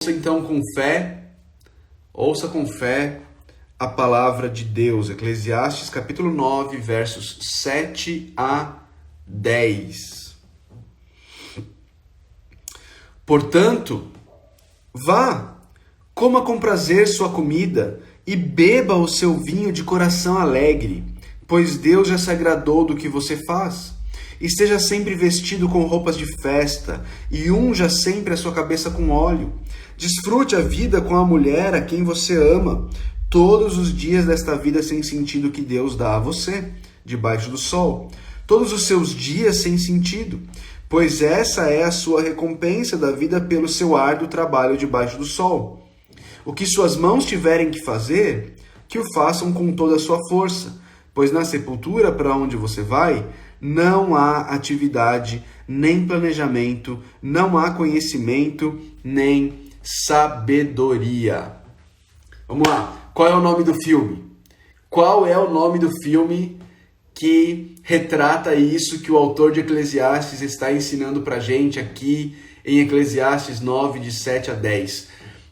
Ouça então com fé, ouça com fé a palavra de Deus, Eclesiastes capítulo 9, versos 7 a 10. Portanto, vá, coma com prazer sua comida e beba o seu vinho de coração alegre, pois Deus já se agradou do que você faz. Esteja sempre vestido com roupas de festa e unja sempre a sua cabeça com óleo. Desfrute a vida com a mulher a quem você ama, todos os dias desta vida sem sentido que Deus dá a você, debaixo do sol. Todos os seus dias sem sentido, pois essa é a sua recompensa da vida pelo seu árduo trabalho debaixo do sol. O que suas mãos tiverem que fazer, que o façam com toda a sua força, pois na sepultura para onde você vai, não há atividade, nem planejamento, não há conhecimento, nem sabedoria. Vamos lá. Qual é o nome do filme? Qual é o nome do filme que retrata isso que o autor de Eclesiastes está ensinando pra gente aqui em Eclesiastes 9, de 7 a 10?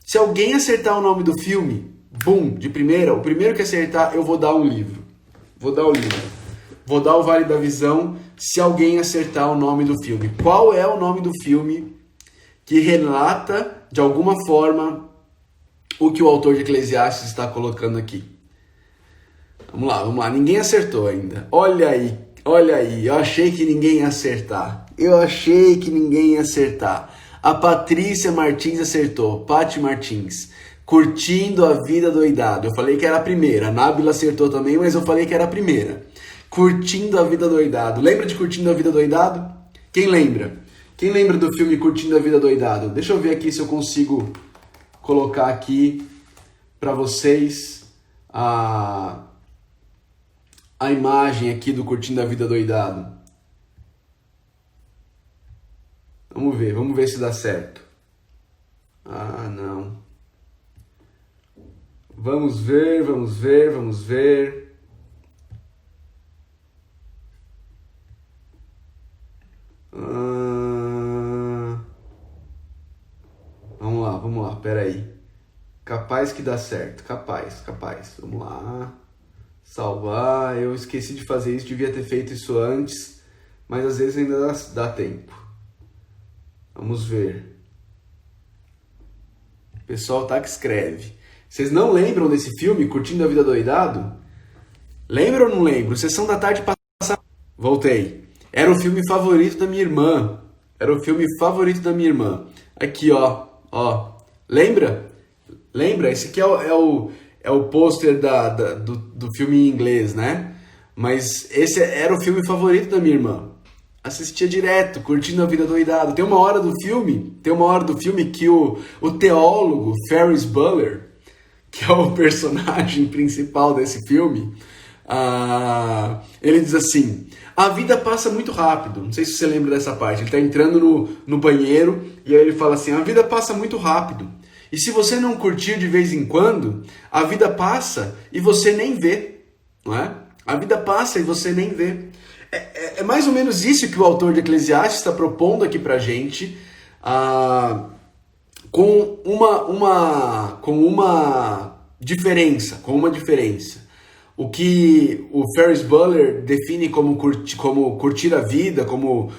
Se alguém acertar o nome do filme, bum, de primeira, o primeiro que acertar, eu vou dar um livro. Vou dar o Vale da Visão se alguém acertar o nome do filme. Qual é o nome do filme que relata, de alguma forma, o que o autor de Eclesiastes está colocando aqui? Vamos lá. Ninguém acertou ainda. Olha aí. Eu achei que ninguém ia acertar. A Patrícia Martins acertou. Paty Martins. Curtindo a Vida Doidado. Eu falei que era a primeira. A Nábila acertou também, mas eu falei que era a primeira. Curtindo a Vida Doidado. Lembra de Curtindo a Vida Doidado? Quem lembra? Quem lembra do filme Curtindo a Vida Doidado? Deixa eu ver aqui se eu consigo colocar aqui para vocês a imagem aqui do Curtindo a Vida Doidado. Vamos ver se dá certo. Ah, não. Vamos ver. Vamos lá, peraí. Capaz que dá certo, capaz. Vamos lá. Salvar, eu esqueci de fazer isso, devia ter feito isso antes, mas às vezes ainda dá tempo. Vamos ver. O pessoal tá que escreve. Vocês não lembram desse filme, Curtindo a Vida Doidado? Lembram ou não lembram? Sessão da tarde passada. Voltei. Era o filme favorito da minha irmã. Aqui, ó. Lembra? Esse aqui é o pôster do filme em inglês, né? Mas esse era o filme favorito da minha irmã. Assistia direto, Curtindo a Vida Doidado. Tem uma hora do filme que o teólogo Ferris Bueller, que é o personagem principal desse filme, ele diz assim: a vida passa muito rápido. Não sei se você lembra dessa parte. Ele está entrando no banheiro e aí ele fala assim: a vida passa muito rápido. E se você não curtir de vez em quando, a vida passa e você nem vê, não é? A vida passa e você nem vê. É mais ou menos isso que o autor de Eclesiastes está propondo aqui pra gente, com uma diferença. O que o Ferris Bueller define como curtir a vida, como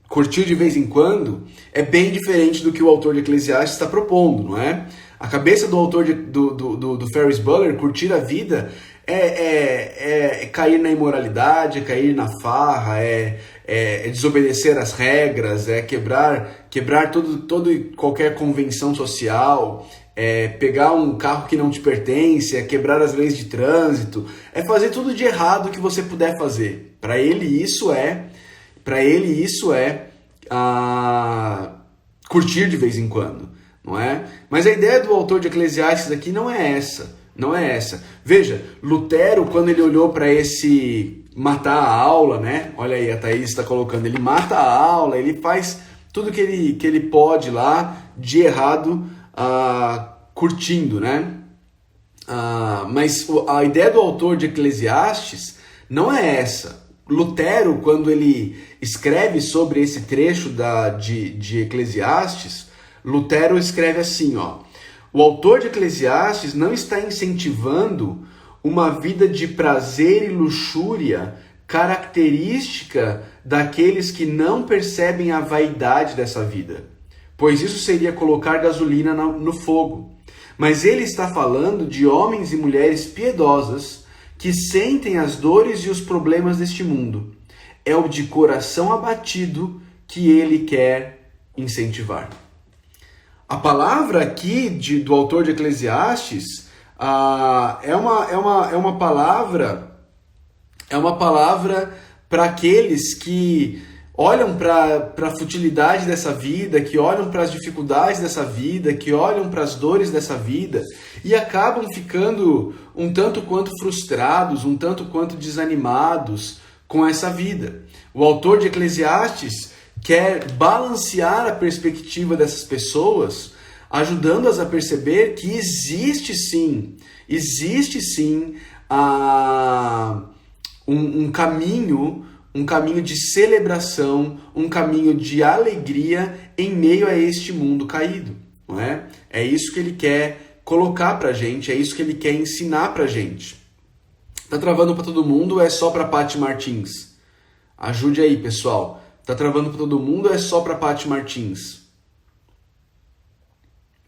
curtir de vez em quando, é bem diferente do que o autor de Eclesiastes está propondo, não é? A cabeça do autor do Ferris Bueller, curtir a vida, é cair na imoralidade, é cair na farra, é desobedecer às regras, é quebrar toda e qualquer convenção social, é pegar um carro que não te pertence, é quebrar as leis de trânsito, é fazer tudo de errado que você puder fazer. Para ele isso é curtir de vez em quando, não é? Mas a ideia do autor de Eclesiastes aqui não é essa. Veja, Lutero, quando ele olhou para esse matar a aula, né? Olha aí, a Thaís está colocando, ele mata a aula, ele faz tudo que ele pode lá de errado, curtindo, né? Mas a ideia do autor de Eclesiastes não é essa. Lutero, quando ele escreve sobre esse trecho de Eclesiastes, Lutero escreve assim, ó: o autor de Eclesiastes não está incentivando uma vida de prazer e luxúria característica daqueles que não percebem a vaidade dessa vida, pois isso seria colocar gasolina no fogo. Mas ele está falando de homens e mulheres piedosas que sentem as dores e os problemas deste mundo. É o de coração abatido que ele quer incentivar. A palavra aqui do autor de Eclesiastes é uma palavra para aqueles que olham para a futilidade dessa vida, que olham para as dificuldades dessa vida, que olham para as dores dessa vida e acabam ficando um tanto quanto frustrados, um tanto quanto desanimados com essa vida. O autor de Eclesiastes quer balancear a perspectiva dessas pessoas, ajudando-as a perceber que existe sim um caminho de celebração, um caminho de alegria em meio a este mundo caído, não é? É isso que ele quer colocar pra gente, é isso que ele quer ensinar pra gente. Tá travando pra todo mundo ou é só pra Paty Martins? Ajude aí, pessoal. Tá travando pra todo mundo ou é só pra Paty Martins?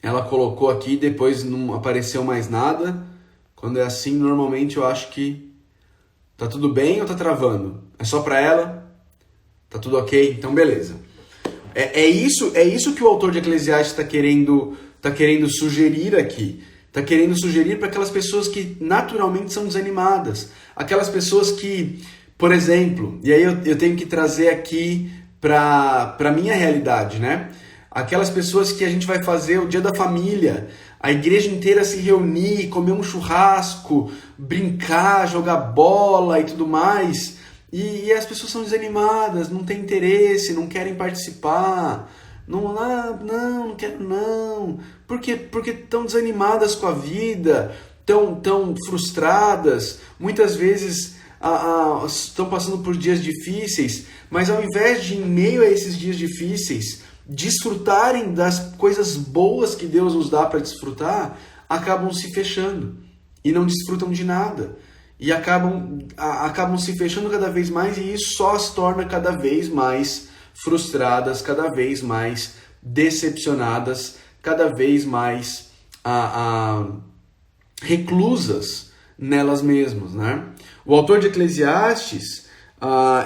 Ela colocou aqui, depois não apareceu mais nada. Quando é assim, normalmente eu acho que tá tudo bem ou tá travando? É só pra ela? Tá tudo ok? Então beleza. É isso que o autor de Eclesiastes está querendo sugerir aqui. Está querendo sugerir para aquelas pessoas que naturalmente são desanimadas. Aquelas pessoas que, por exemplo, e aí eu tenho que trazer aqui para a minha realidade, né? Aquelas pessoas que a gente vai fazer o dia da família, a igreja inteira se reunir, comer um churrasco, brincar, jogar bola e tudo mais. E as pessoas são desanimadas, não têm interesse, não querem participar. Não quero não. Por quê? Porque estão desanimadas com a vida, tão frustradas, muitas vezes estão passando por dias difíceis, mas ao invés de, em meio a esses dias difíceis, desfrutarem das coisas boas que Deus nos dá para desfrutar, acabam se fechando e não desfrutam de nada. E acabam se fechando cada vez mais, e isso só as torna cada vez mais frustradas, cada vez mais decepcionadas, cada vez mais reclusas nelas mesmas, né? O autor de Eclesiastes,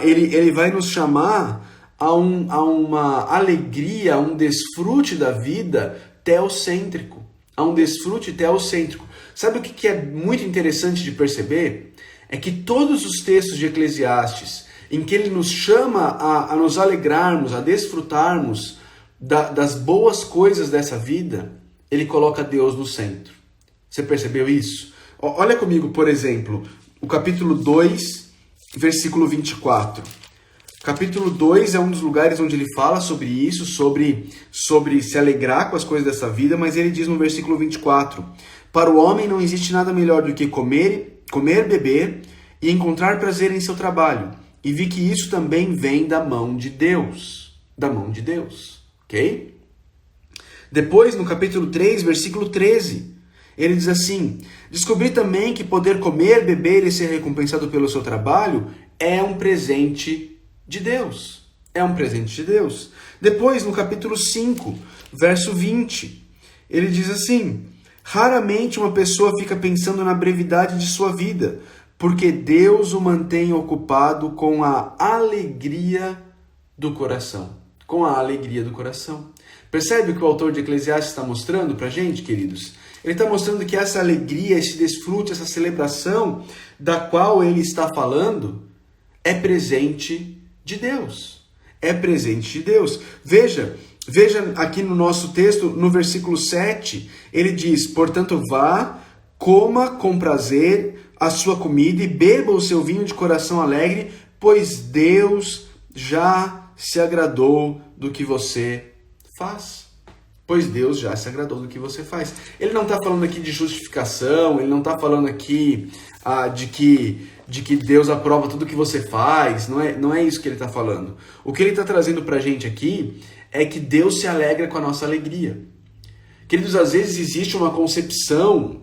ele vai nos chamar a uma alegria, a um desfrute da vida teocêntrico, a um desfrute teocêntrico. Sabe o que é muito interessante de perceber? É que todos os textos de Eclesiastes, em que ele nos chama a nos alegrarmos, a desfrutarmos das boas coisas dessa vida, ele coloca Deus no centro. Você percebeu isso? Olha comigo, por exemplo, o capítulo 2, versículo 24. Capítulo 2 é um dos lugares onde ele fala sobre isso, sobre se alegrar com as coisas dessa vida, mas ele diz no versículo 24: para o homem não existe nada melhor do que comer, beber e encontrar prazer em seu trabalho. E vi que isso também vem da mão de Deus. Da mão de Deus. Ok? Depois, no capítulo 3, versículo 13, ele diz assim: descobri também que poder comer, beber e ser recompensado pelo seu trabalho é um presente de Deus. É um presente de Deus. Depois, no capítulo 5, verso 20, ele diz assim: raramente uma pessoa fica pensando na brevidade de sua vida, porque Deus o mantém ocupado com a alegria do coração. Com a alegria do coração. Percebe o que o autor de Eclesiastes está mostrando para a gente, queridos? Ele está mostrando que essa alegria, esse desfrute, essa celebração da qual ele está falando é presente de Deus. É presente de Deus. Veja aqui no nosso texto, no versículo 7, ele diz: portanto, vá, coma com prazer a sua comida e beba o seu vinho de coração alegre, pois Deus já se agradou do que você faz. Pois Deus já se agradou do que você faz. Ele não está falando aqui de justificação, ele não está falando aqui de que Deus aprova tudo que você faz, não é isso que ele está falando. O que ele está trazendo para a gente aqui é que Deus se alegra com a nossa alegria. Queridos, às vezes existe uma concepção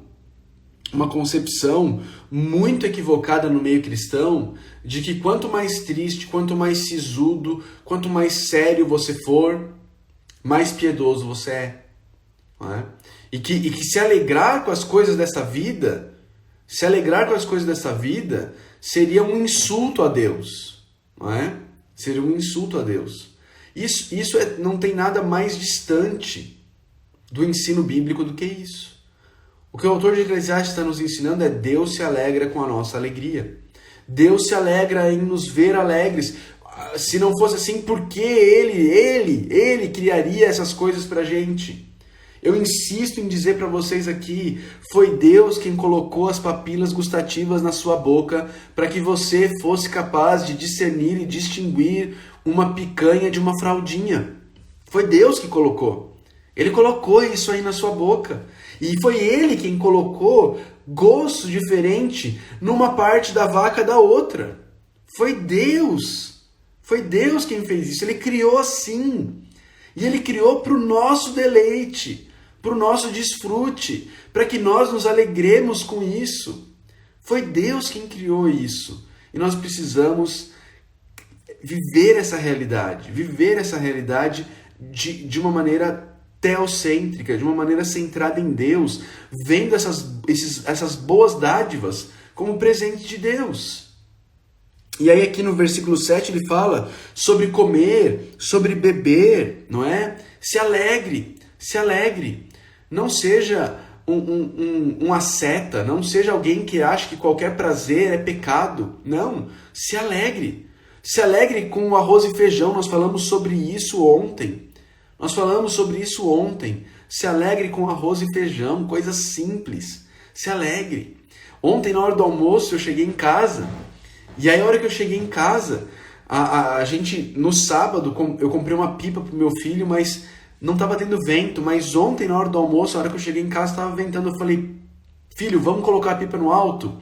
muito equivocada no meio cristão de que quanto mais triste, quanto mais sisudo, quanto mais sério você for, mais piedoso você é. Não é? E que se alegrar com as coisas dessa vida, seria um insulto a Deus. Não é? Seria um insulto a Deus. Isso não tem nada mais distante do ensino bíblico do que isso. O que o autor de Eclesiastes está nos ensinando é Deus se alegra com a nossa alegria. Deus se alegra em nos ver alegres. Se não fosse assim, por que Ele criaria essas coisas para a gente? Eu insisto em dizer para vocês aqui, foi Deus quem colocou as papilas gustativas na sua boca para que você fosse capaz de discernir e distinguir uma picanha de uma fraldinha. Foi Deus que colocou. Ele colocou isso aí na sua boca. E foi Ele quem colocou gosto diferente numa parte da vaca da outra. Foi Deus. Foi Deus quem fez isso. Ele criou assim. E Ele criou para o nosso deleite, para o nosso desfrute, para que nós nos alegremos com isso. Foi Deus quem criou isso. E nós precisamos viver essa realidade de uma maneira teocêntrica, de uma maneira centrada em Deus, vendo essas boas dádivas como presente de Deus. E aí aqui no versículo 7 ele fala sobre comer, sobre beber, não é? Se alegre. Não seja um asceta, não seja alguém que acha que qualquer prazer é pecado. Não, se alegre. Se alegre com o arroz e feijão, nós falamos sobre isso ontem. Se alegre com arroz e feijão, coisas simples. Se alegre. Ontem, na hora do almoço, eu cheguei em casa. E aí, a hora que eu cheguei em casa, a gente, no sábado, eu comprei uma pipa pro meu filho, mas não estava tendo vento. Mas ontem, na hora do almoço, a hora que eu cheguei em casa, estava ventando. Eu falei, filho, vamos colocar a pipa no alto?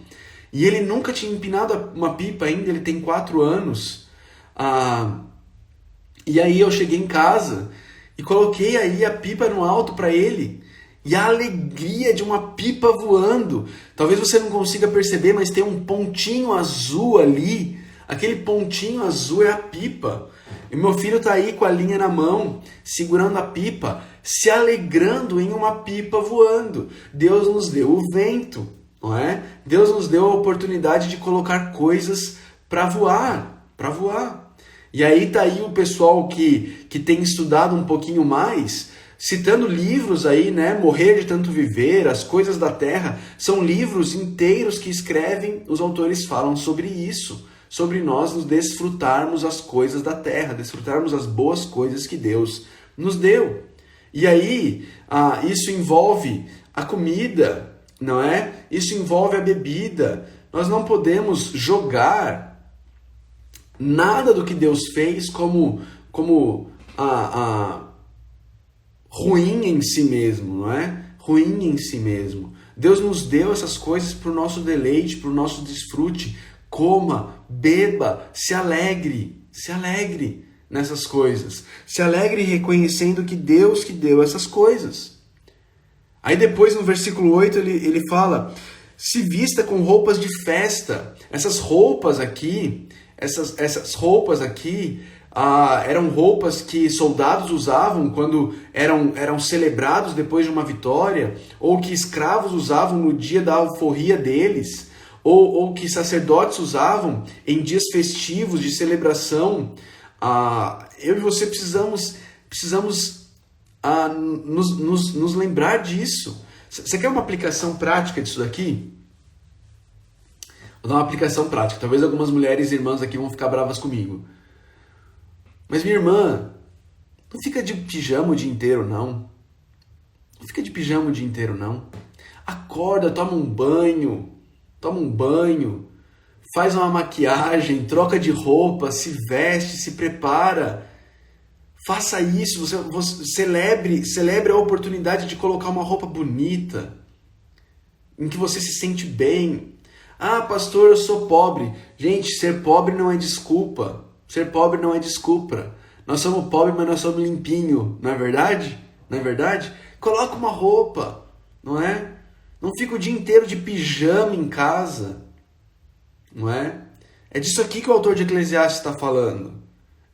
E ele nunca tinha empinado uma pipa ainda, ele tem 4 anos. E aí eu cheguei em casa e coloquei aí a pipa no alto para ele. E a alegria de uma pipa voando. Talvez você não consiga perceber, mas tem um pontinho azul ali. Aquele pontinho azul é a pipa. E meu filho está aí com a linha na mão, segurando a pipa, se alegrando em uma pipa voando. Deus nos deu o vento, não é? Deus nos deu a oportunidade de colocar coisas para voar. E aí tá aí o pessoal que tem estudado um pouquinho mais, citando livros aí, né? Morrer de Tanto Viver, As Coisas da Terra, são livros inteiros que escrevem, os autores falam sobre isso, sobre nós nos desfrutarmos as coisas da terra, desfrutarmos as boas coisas que Deus nos deu. E aí, isso envolve a comida, não é? Isso envolve a bebida. Nós não podemos jogar nada do que Deus fez como ruim em si mesmo, não é? Ruim em si mesmo. Deus nos deu essas coisas para o nosso deleite, para o nosso desfrute. Coma, beba, se alegre nessas coisas. Se alegre reconhecendo que Deus que deu essas coisas. Aí depois no versículo 8 ele fala, se vista com roupas de festa. Essas roupas aqui eram roupas que soldados usavam quando eram celebrados depois de uma vitória, ou que escravos usavam no dia da alforria deles, ou que sacerdotes usavam em dias festivos de celebração. Eu e você precisamos nos lembrar disso. Você quer uma aplicação prática disso daqui? Vou dar uma aplicação prática. Talvez algumas mulheres e irmãs aqui vão ficar bravas comigo. Mas minha irmã, não fica de pijama o dia inteiro, não. Não fica de pijama o dia inteiro, não. Acorda, toma um banho, faz uma maquiagem, troca de roupa, se veste, se prepara. Faça isso, você celebre a oportunidade de colocar uma roupa bonita, em que você se sente bem. Ah, pastor, eu sou pobre. Gente, ser pobre não é desculpa. Nós somos pobres, mas nós somos limpinho, não é verdade? Não é verdade? Coloca uma roupa, não é? Não fica o dia inteiro de pijama em casa, não é? É disso aqui que o autor de Eclesiastes está falando.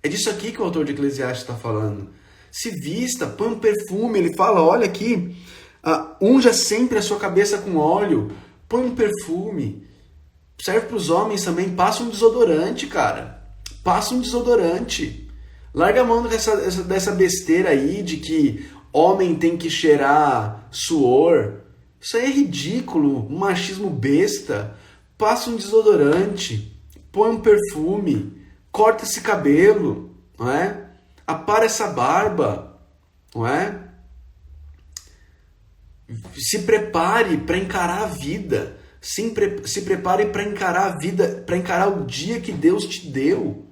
É disso aqui que o autor de Eclesiastes está falando. Se vista, põe um perfume. Ele fala, olha aqui, unja sempre a sua cabeça com óleo, põe um perfume. Serve para os homens também, passa um desodorante, cara. Passa um desodorante. Larga a mão dessa besteira aí de que homem tem que cheirar suor. Isso aí é ridículo, um machismo besta. Passa um desodorante, põe um perfume, corta esse cabelo, não é? Apara essa barba, não é? Se prepare para encarar a vida. Se prepare para encarar a vida, para encarar o dia que Deus te deu.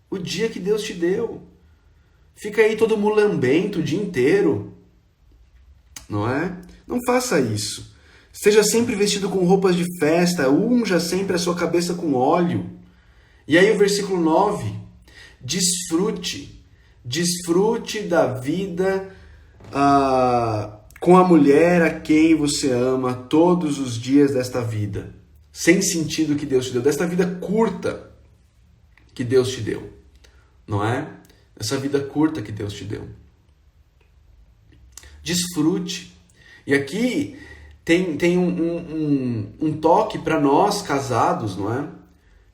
O dia que Deus te deu. Fica aí todo mulambento o dia inteiro, não é? Não faça isso. Esteja sempre vestido com roupas de festa, unja sempre a sua cabeça com óleo. E aí o versículo 9, desfrute da vida com a mulher a quem você ama todos os dias desta vida, sem sentido que Deus te deu, desta vida curta que Deus te deu, não é? Essa vida curta que Deus te deu. Desfrute. E aqui tem um toque para nós casados, não é?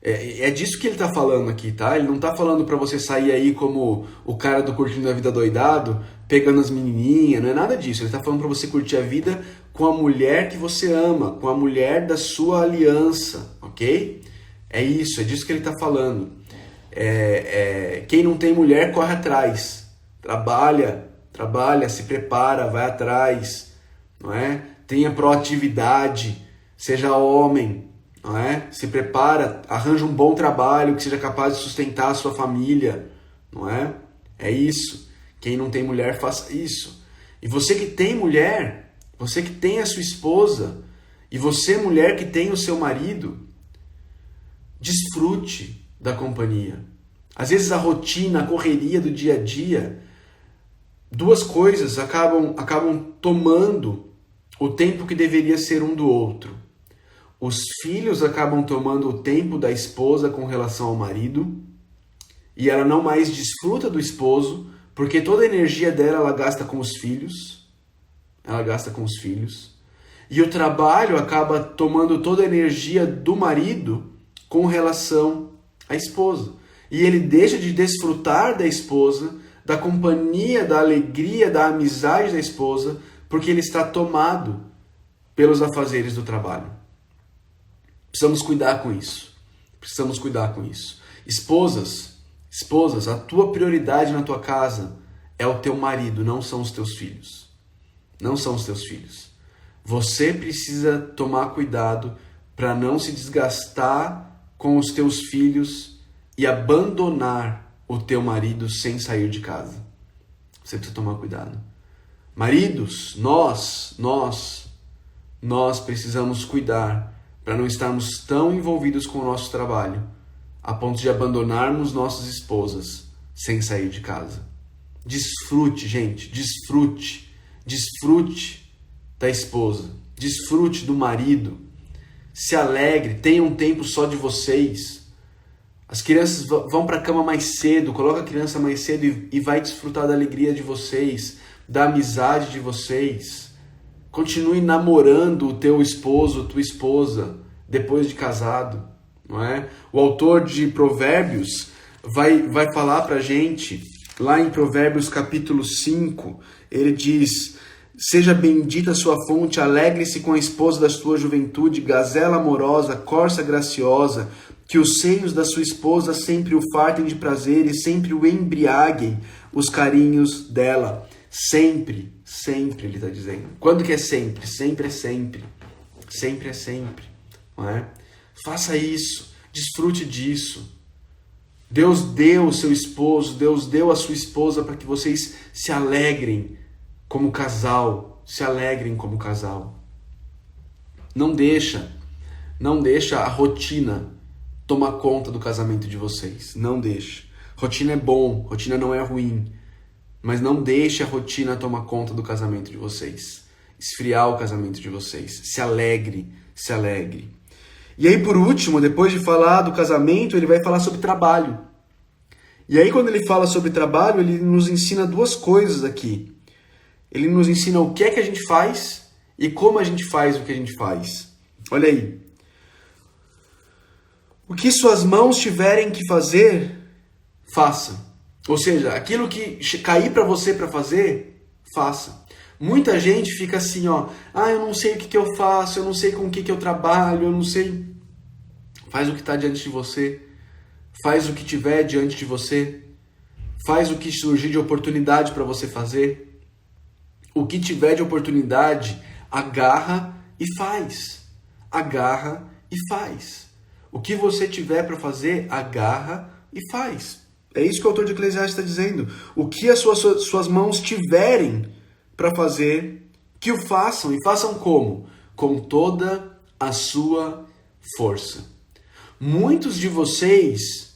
É disso que ele está falando aqui, tá? Ele não está falando para você sair aí como o cara do Curtindo a Vida Doidado, pegando as menininhas, não é nada disso. Ele está falando para você curtir a vida com a mulher que você ama, com a mulher da sua aliança, ok? É isso, é disso que ele está falando. Quem não tem mulher, corre atrás. Trabalha, se prepara, vai atrás, não é? Tenha proatividade, seja homem, não é? Se prepara, arranja um bom trabalho que seja capaz de sustentar a sua família, não é? É isso. Quem não tem mulher, faça isso. E você que tem mulher, você que tem a sua esposa, e você, mulher que tem o seu marido, desfrute da companhia. Às vezes a rotina, a correria do dia a dia, duas coisas acabam tomando o tempo que deveria ser um do outro. Os filhos acabam tomando o tempo da esposa com relação ao marido, e ela não mais desfruta do esposo, porque toda a energia dela ela gasta com os filhos. Ela gasta com os filhos. E o trabalho acaba tomando toda a energia do marido com relação à esposa. E ele deixa de desfrutar da esposa, da companhia, da alegria, da amizade da esposa, porque ele está tomado pelos afazeres do trabalho. Precisamos cuidar com isso. Precisamos cuidar com isso. Esposas, a tua prioridade na tua casa é o teu marido, não são os teus filhos. Não são os teus filhos. Você precisa tomar cuidado para não se desgastar com os teus filhos e abandonar o teu marido sem sair de casa. Você precisa tomar cuidado. Maridos, nós precisamos cuidar para não estarmos tão envolvidos com o nosso trabalho a ponto de abandonarmos nossas esposas sem sair de casa. Desfrute, gente, desfrute da esposa, desfrute do marido, se alegre, tenha um tempo só de vocês. As crianças vão para a cama mais cedo, coloca a criança mais cedo e vai desfrutar da alegria de vocês, da amizade de vocês. Continue namorando o teu esposo, tua esposa, depois de casado, não é? O autor de Provérbios vai falar pra gente, lá em Provérbios capítulo 5, ele diz: seja bendita a sua fonte, alegre-se com a esposa da sua juventude, gazela amorosa, corça graciosa, que os seios da sua esposa sempre o fartem de prazer e sempre o embriaguem os carinhos dela. Sempre, ele está dizendo. Quando que é sempre? Sempre é sempre. Sempre é sempre. Não é? Faça isso. Desfrute disso. Deus deu o seu esposo, Deus deu a sua esposa para que vocês se alegrem como casal. Se alegrem como casal. Não deixa a rotina tomar conta do casamento de vocês. Não deixa. Rotina é bom, rotina não é ruim. Mas não deixe a rotina tomar conta do casamento de vocês. Esfriar o casamento de vocês. Se alegre, se alegre. E aí, por último, depois de falar do casamento, ele vai falar sobre trabalho. E aí, quando ele fala sobre trabalho, ele nos ensina duas coisas aqui. Ele nos ensina o que é que a gente faz e como a gente faz o que a gente faz. Olha aí. O que suas mãos tiverem que fazer, faça. Ou seja, aquilo que cair para você para fazer, faça. Muita gente fica assim, ó, eu não sei o que eu faço, eu não sei com o que eu trabalho, eu não sei. Faz o que está diante de você, faz o que tiver diante de você, faz o que surgir de oportunidade para você fazer. O que tiver de oportunidade, agarra e faz. Agarra e faz. O que você tiver para fazer, agarra e faz. É isso que o autor de Eclesiastes está dizendo. O que as suas mãos tiverem para fazer, que o façam. E façam como? Com toda a sua força. Muitos de vocês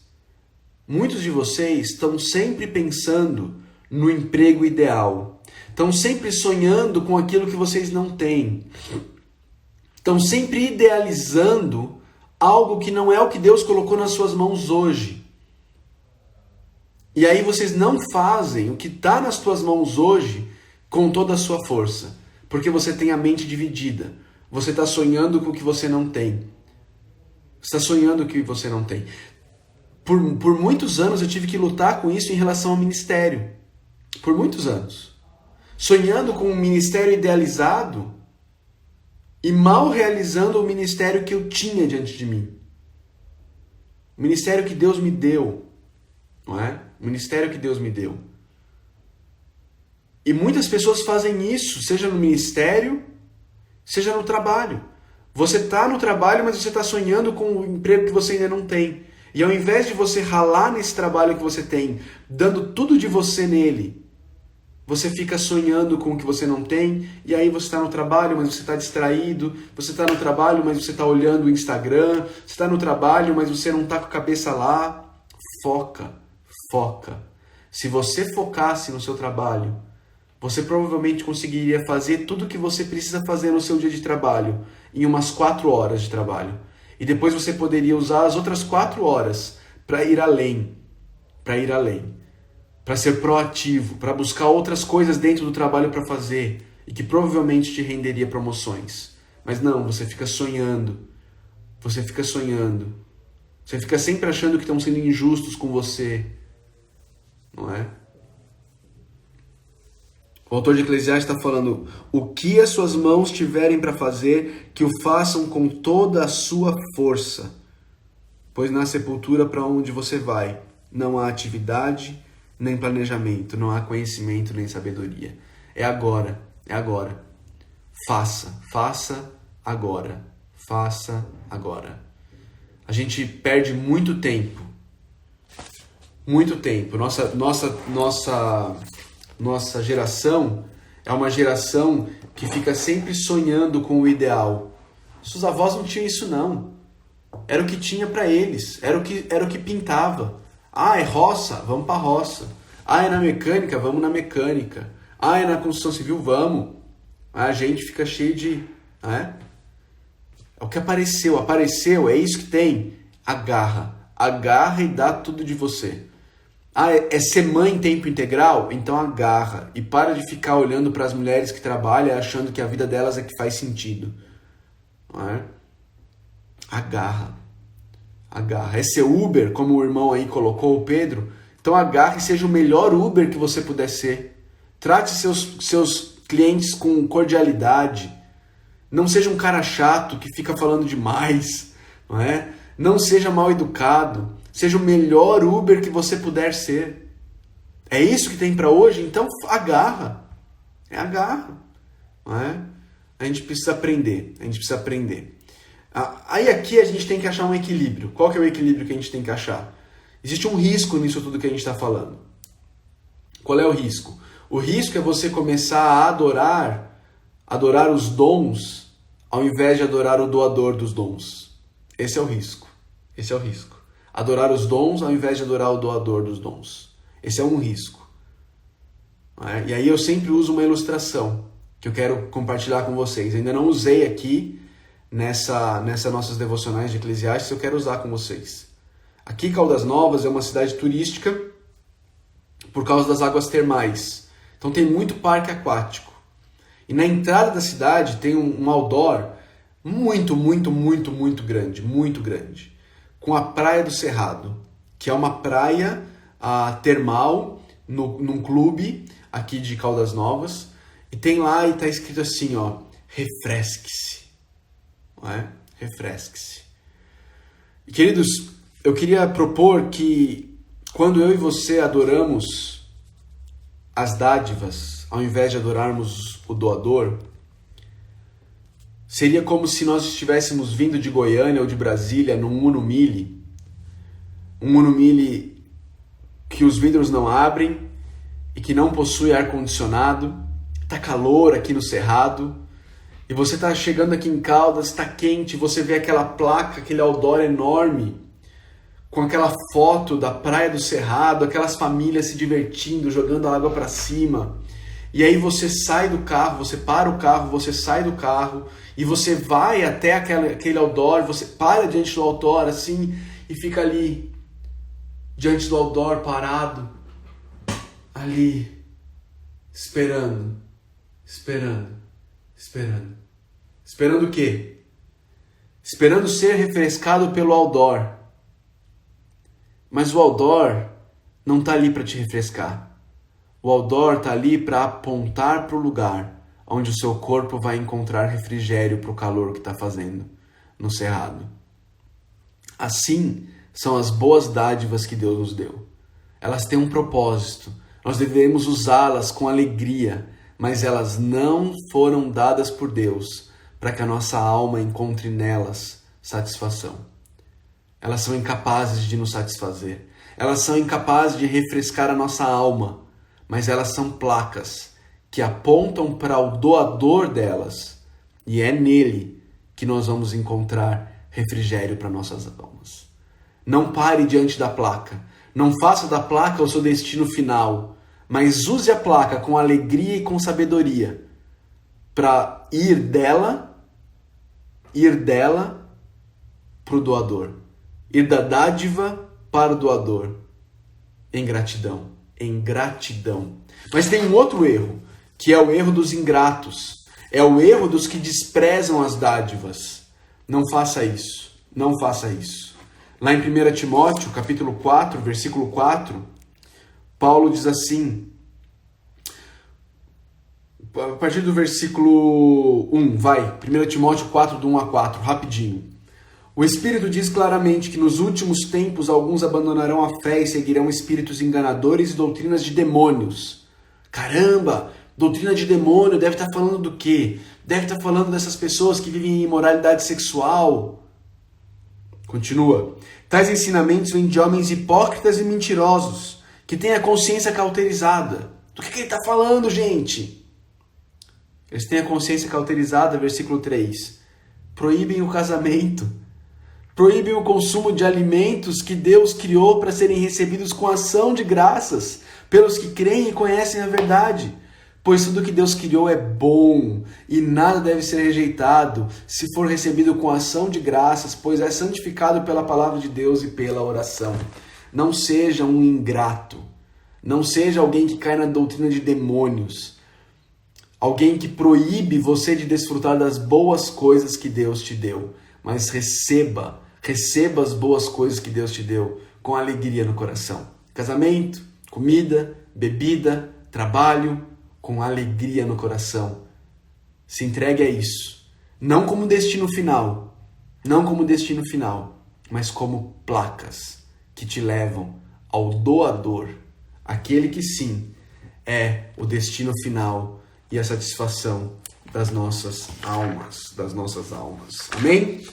estão sempre pensando no emprego ideal. Estão sempre sonhando com aquilo que vocês não têm. Estão sempre idealizando algo que não é o que Deus colocou nas suas mãos hoje. E aí vocês não fazem o que está nas suas mãos hoje com toda a sua força. Porque você tem a mente dividida. Você está sonhando com o que você não tem. Você está sonhando o que você não tem. Por muitos anos eu tive que lutar com isso em relação ao ministério. Por muitos anos. Sonhando com um ministério idealizado e mal realizando o ministério que eu tinha diante de mim. O ministério que Deus me deu. Não é? O ministério que Deus me deu. E muitas pessoas fazem isso, seja no ministério, seja no trabalho. Você está no trabalho, mas você está sonhando com o emprego que você ainda não tem. E ao invés de você ralar nesse trabalho que você tem, dando tudo de você nele, você fica sonhando com o que você não tem, e aí você está no trabalho, mas você está distraído, você está no trabalho, mas você está olhando o Instagram, você está no trabalho, mas você não está com a cabeça lá. Foca. Se você focasse no seu trabalho, você provavelmente conseguiria fazer tudo o que você precisa fazer no seu dia de trabalho em umas 4 horas de trabalho. E depois você poderia usar as outras 4 horas para ir além. Para ser proativo, para buscar outras coisas dentro do trabalho para fazer e que provavelmente te renderia promoções. Mas não, você fica sonhando. Você fica sempre achando que estão sendo injustos com você. Não é? O autor de Eclesiastes está falando: o que as suas mãos tiverem para fazer, que o façam com toda a sua força. Pois na sepultura para onde você vai, não há atividade, nem planejamento, não há conhecimento, nem sabedoria. É agora. Faça agora. A gente perde muito tempo. Nossa geração é uma geração que fica sempre sonhando com o ideal. Seus avós não tinham isso não. Era o que tinha para eles, era o que pintava. É roça, vamos para roça. É na mecânica, vamos na mecânica. É na construção civil, vamos. A gente fica cheio de... É o que apareceu, é isso que tem. Agarra e dá tudo de você. É ser mãe em tempo integral? Então agarra. E para de ficar olhando para as mulheres que trabalham achando que a vida delas é que faz sentido. Não é? Agarra. É ser Uber, como o irmão aí colocou, o Pedro. Então agarre e seja o melhor Uber que você puder ser. Trate seus clientes com cordialidade. Não seja um cara chato que fica falando demais. Não é? Não seja mal educado. Seja o melhor Uber que você puder ser. É isso que tem para hoje? Então agarra. Agarra. Não é? A gente precisa aprender. Aí aqui a gente tem que achar um equilíbrio. Qual que é o equilíbrio que a gente tem que achar? Existe um risco nisso tudo que a gente está falando. Qual é o risco? O risco é você começar a adorar os dons, ao invés de adorar o doador dos dons. Esse é o risco. adorar os dons ao invés de adorar o doador dos dons. Esse é um risco. E aí eu sempre uso uma ilustração que eu quero compartilhar com vocês. Ainda não usei aqui nessa nossas devocionais de Eclesiastes, eu quero usar com vocês. Aqui Caldas Novas é uma cidade turística por causa das águas termais. Então tem muito parque aquático. E na entrada da cidade tem um outdoor muito grande, com a Praia do Cerrado, que é uma praia termal num clube aqui de Caldas Novas. E tem lá e está escrito assim, ó, refresque-se. Não é? Refresque-se. E, queridos, eu queria propor que quando eu e você adoramos as dádivas, ao invés de adorarmos o doador, seria como se nós estivéssemos vindo de Goiânia ou de Brasília num Uno Mille. Um Uno Mille que os vidros não abrem e que não possui ar-condicionado. Tá calor aqui no Cerrado. E você tá chegando aqui em Caldas, tá quente, você vê aquela placa, aquele outdoor enorme, com aquela foto da Praia do Cerrado, aquelas famílias se divertindo, jogando a água para cima. E aí você sai do carro, você para o carro, você sai do carro e você vai até aquele outdoor, você para diante do outdoor assim e fica ali, diante do outdoor, parado, ali, esperando. Esperando o quê? Esperando ser refrescado pelo outdoor. Mas o outdoor não está ali para te refrescar. O outdoor está ali para apontar para o lugar onde o seu corpo vai encontrar refrigério para o calor que está fazendo no Cerrado. Assim são as boas dádivas que Deus nos deu. Elas têm um propósito. Nós devemos usá-las com alegria, mas elas não foram dadas por Deus para que a nossa alma encontre nelas satisfação. Elas são incapazes de nos satisfazer. Elas são incapazes de refrescar a nossa alma, mas elas são placas que apontam para o doador delas, e é nele que nós vamos encontrar refrigério para nossas almas. Não pare diante da placa. Não faça da placa o seu destino final, mas use a placa com alegria e com sabedoria para ir dela para o doador. Ir da dádiva para o doador. Em gratidão. Mas tem um outro erro, que é o erro dos ingratos. É o erro dos que desprezam as dádivas. Não faça isso. Lá em 1 Timóteo, capítulo 4, versículo 4, Paulo diz assim, a partir do versículo 1, 1 Timóteo 4, do 1 a 4, rapidinho. O Espírito diz claramente que nos últimos tempos alguns abandonarão a fé e seguirão espíritos enganadores e doutrinas de demônios. Caramba, doutrina de demônio deve estar falando do quê? Deve estar falando dessas pessoas que vivem em imoralidade sexual. Continua. Tais ensinamentos vêm de homens hipócritas e mentirosos, que têm a consciência cauterizada. Do que ele está falando, gente? Eles têm a consciência cauterizada, versículo 3. Proíbem o casamento. Proíbem o consumo de alimentos que Deus criou para serem recebidos com ação de graças pelos que creem e conhecem a verdade. Pois tudo que Deus criou é bom e nada deve ser rejeitado se for recebido com ação de graças, pois é santificado pela palavra de Deus e pela oração. Não seja um ingrato. Não seja alguém que cai na doutrina de demônios. Alguém que proíbe você de desfrutar das boas coisas que Deus te deu. Mas receba as boas coisas que Deus te deu com alegria no coração. Casamento, comida, bebida, trabalho, com alegria no coração. Se entregue a isso. Não como destino final, mas como placas que te levam ao doador. Aquele que sim é o destino final e a satisfação das nossas almas. Amém?